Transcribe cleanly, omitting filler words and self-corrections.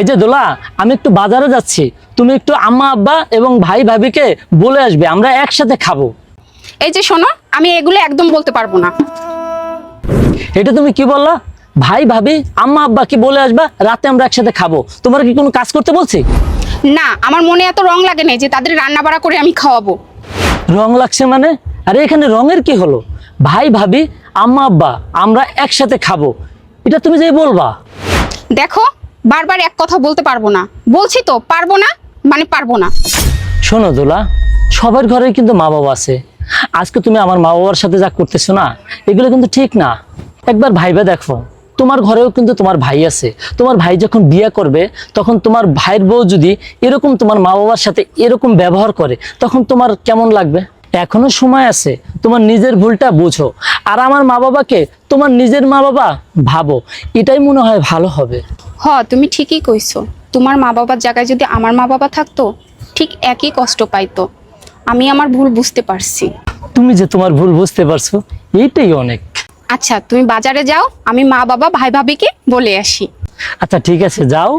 এই যে দোলা, আমি একটু বাজারে যাচ্ছি, তুমি একটু আম্মা আব্বা এবং ভাই ভাবিকে বলে আসবে, আমরা একসাথে খাবো। এই যে শোনো, আমি এগুলো একদম বলতে পারবো না। এটা তুমি কি বললা? ভাই ভাবি আম্মা আব্বাকে বলে আসবা রাতে আমরা একসাথে খাবো। তোমার কি কোনো কাজ করতে বলছি? না, আমার মনে এত রং লাগে না যে তাদের রান্না বাড়া করে আমি খাওয়াবো। রং লাগছে মানে? আরে এখানে রঙের কি হলো? ভাই ভাবি আম্মা আব্বা আমরা একসাথে খাবো, এটা তুমি যেই বলবা। দেখো, বারবার এক কথা বলতে পারবো না, বলছি তো পারবো না মানে পারবো না। শোনো দোলা, সবার ঘরে কিন্তু মা বাবা আছে। আজকে তুমি আমার মা বাবার সাথে যা করতেছো না, এগুলো কিন্তু ঠিক না। একবার ভাইবা দেখো, তোমার ঘরেও কিন্তু তোমার ভাই আছে। তোমার ভাই যখন বিয়ে করবে, তখন তোমার ভাইয়ের বউ যদি এরকম তোমার মা বাবার সাথে এরকম ব্যবহার করে, তখন তোমার কেমন লাগবে? এখনো সময় আছে, তোমার নিজের ভুলটা বুঝো, আর আমার মা বাবাকে তোমার নিজের মা বাবা ভাবো, এটাই মনে হয় ভালো হবে। তুমি ঠিকই কইছো। তোমার মা বাবার জায়গায় যদি আমার মা বাবা থাকতো, ঠিক একই কষ্ট পাইতো। আমি আমার ভুল বুঝতে পারছি। তুমি যে তোমার ভুল বুঝতে পারছো, এইটাই অনেক। আচ্ছা, তুমি বাজারে যাও, আমি মা বাবা ভাই ভাবিকে বলে আসি। আচ্ছা ঠিক আছে, যাও।